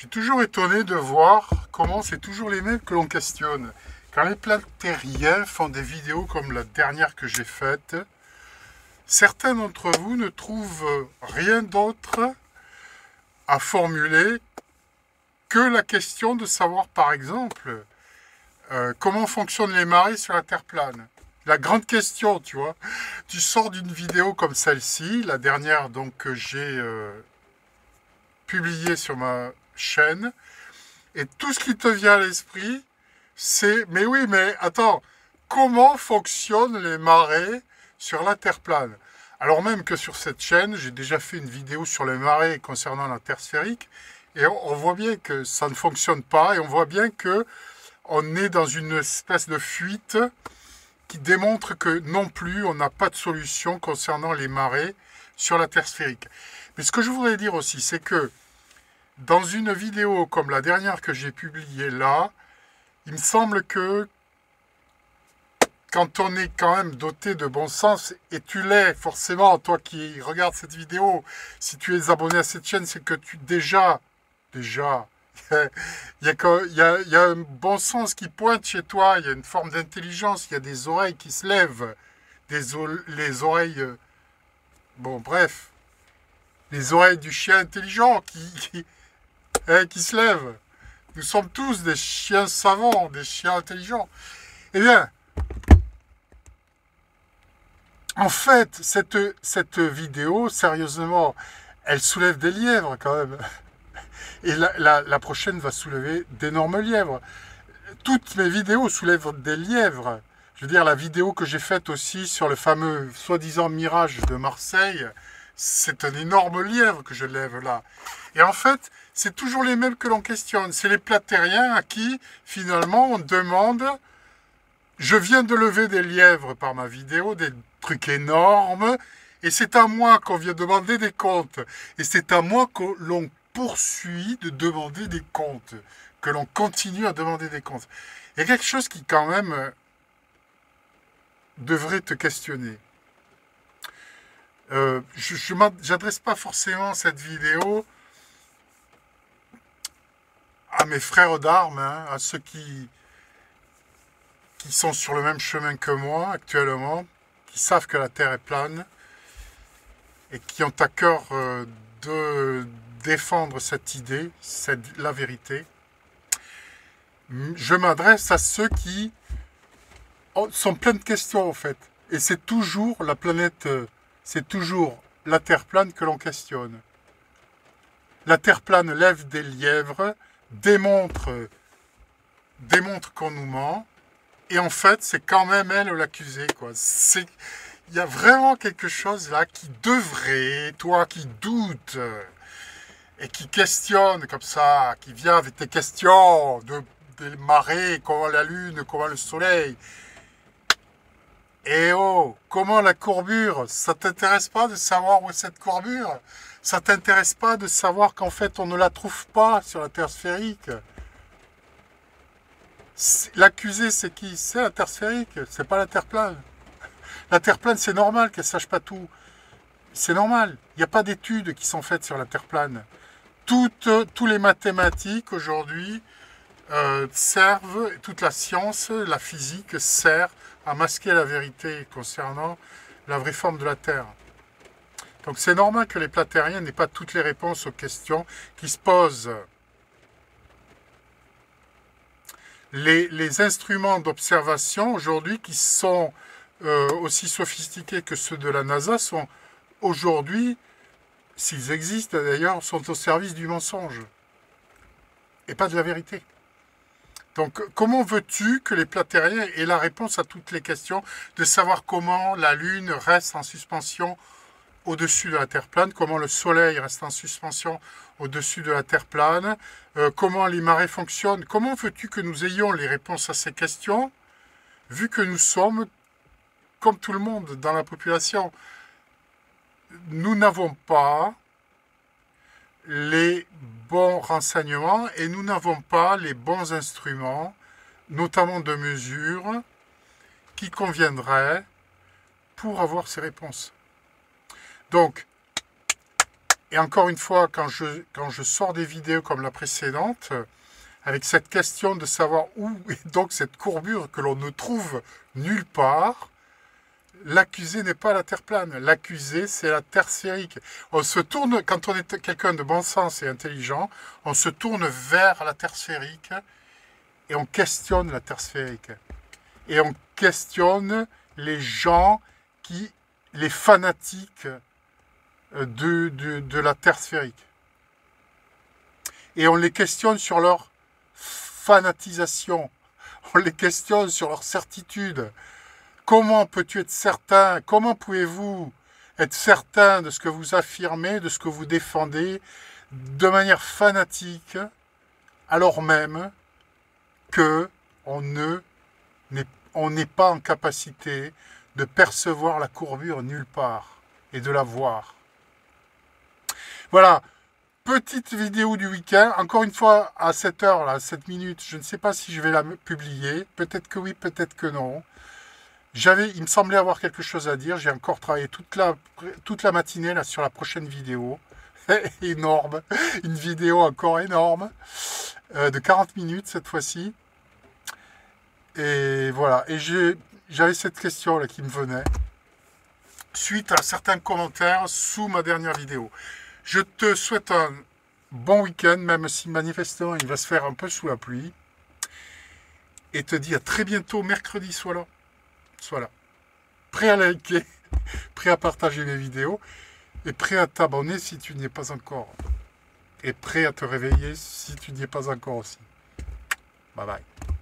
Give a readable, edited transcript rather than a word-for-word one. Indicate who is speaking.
Speaker 1: suis toujours étonné de voir comment c'est toujours les mêmes que l'on questionne. Quand les platériens font des vidéos comme la dernière que j'ai faite, certains d'entre vous ne trouvent rien d'autre à formuler que la question de savoir, par exemple, comment fonctionnent les marées sur la Terre plane. La grande question, tu vois. Tu sors d'une vidéo comme celle-ci, la dernière donc que j'ai publiée sur ma chaîne, et tout ce qui te vient à l'esprit, c'est, mais oui, mais attends, comment fonctionnent les marées sur la Terre plane? Alors même que sur cette chaîne, j'ai déjà fait une vidéo sur les marées concernant la Terre sphérique, et on voit bien que ça ne fonctionne pas, et on voit bien que on est dans une espèce de fuite qui démontre que non plus, on n'a pas de solution concernant les marées sur la Terre sphérique. Mais ce que je voudrais dire aussi, c'est que dans une vidéo comme la dernière que j'ai publiée là, il me semble que quand on est quand même doté de bon sens, et tu l'es forcément, toi qui regardes cette vidéo, si tu es abonné à cette chaîne, c'est que tu déjà, il y a un bon sens qui pointe chez toi, il y a une forme d'intelligence, il y a des oreilles qui se lèvent, les oreilles, bon bref, les oreilles du chien intelligent qui se lèvent. Nous sommes tous des chiens savants, des chiens intelligents. Eh bien, en fait, cette vidéo, sérieusement, elle soulève des lièvres quand même. Et la prochaine va soulever d'énormes lièvres. Toutes mes vidéos soulèvent des lièvres. Je veux dire, la vidéo que j'ai faite aussi sur le fameux soi-disant mirage de Marseille, c'est un énorme lièvre que je lève là. Et en fait, c'est toujours les mêmes que l'on questionne. C'est les platériens à qui, finalement, on demande... Je viens de lever des lièvres par ma vidéo, des trucs énormes, et c'est à moi qu'on vient demander des comptes. Et c'est à moi que l'on poursuit de demander des comptes, que l'on continue à demander des comptes. Il y a quelque chose qui, quand même, devrait te questionner. Je n'adresse pas forcément cette vidéo à mes frères d'armes, hein, à ceux qui sont sur le même chemin que moi actuellement, qui savent que la Terre est plane et qui ont à cœur de défendre cette idée, la vérité. Je m'adresse à ceux qui sont pleins de questions en fait. Et c'est toujours la planète, c'est toujours la Terre plane que l'on questionne. La Terre plane lève des lièvres, démontre qu'on nous ment. Et en fait, c'est quand même elle l'accusée, quoi. Il y a vraiment quelque chose là qui devrait, toi qui doutes et qui questionne comme ça, qui vient avec tes questions des marées, comment la lune, comment le soleil. Et oh, comment la courbure? Ça t'intéresse pas de savoir où est cette courbure? Ça t'intéresse pas de savoir qu'en fait on ne la trouve pas sur la Terre sphérique? L'accusé, c'est qui? C'est la Terre sphérique, c'est pas la Terre plane. La Terre plane, c'est normal qu'elle sache pas tout. C'est normal. Il n'y a pas d'études qui sont faites sur la Terre plane. Tous les mathématiques aujourd'hui servent, toute la science, la physique sert à masquer la vérité concernant la vraie forme de la Terre. Donc c'est normal que les platériens n'aient pas toutes les réponses aux questions qui se posent. Les instruments d'observation aujourd'hui qui sont aussi sophistiqués que ceux de la NASA sont aujourd'hui, s'ils existent d'ailleurs, sont au service du mensonge et pas de la vérité. Donc comment veux-tu que les platériens aient la réponse à toutes les questions de savoir comment la Lune reste en suspension au-dessus de la Terre plane, comment le Soleil reste en suspension au-dessus de la Terre plane, comment les marées fonctionnent. Comment veux-tu que nous ayons les réponses à ces questions, vu que nous sommes, comme tout le monde dans la population, nous n'avons pas les bons renseignements et nous n'avons pas les bons instruments, notamment de mesure, qui conviendraient pour avoir ces réponses. Donc, Et encore une fois, quand je sors des vidéos comme la précédente, avec cette question de savoir où est donc cette courbure que l'on ne trouve nulle part, l'accusé n'est pas la Terre plane. L'accusé, c'est la Terre sphérique. On se tourne, quand on est quelqu'un de bon sens et intelligent, on se tourne vers la Terre sphérique et on questionne la Terre sphérique. Et on questionne les gens les fanatiques de la Terre sphérique. Et on les questionne sur leur fanatisation. On les questionne sur leur certitude. Comment peux-tu être certain? Comment pouvez-vous être certain de ce que vous affirmez, de ce que vous défendez, de manière fanatique, alors même que on n'est pas en capacité de percevoir la courbure nulle part et de la voir. Voilà, petite vidéo du week-end. Encore une fois, à cette heure, là, 7 minutes, je ne sais pas si je vais la publier. Peut-être que oui, peut-être que non. Il me semblait avoir quelque chose à dire. J'ai encore travaillé toute la matinée là, sur la prochaine vidéo. Énorme. Une vidéo encore énorme. De 40 minutes cette fois-ci. Et voilà. Et j'avais cette question là qui me venait. Suite à certains commentaires sous ma dernière vidéo. Je te souhaite un bon week-end, même si manifestement il va se faire un peu sous la pluie. Et te dis à très bientôt, mercredi, sois là. Prêt à liker, prêt à partager mes vidéos, et prêt à t'abonner si tu n'y es pas encore. Et prêt à te réveiller si tu n'y es pas encore aussi. Bye bye.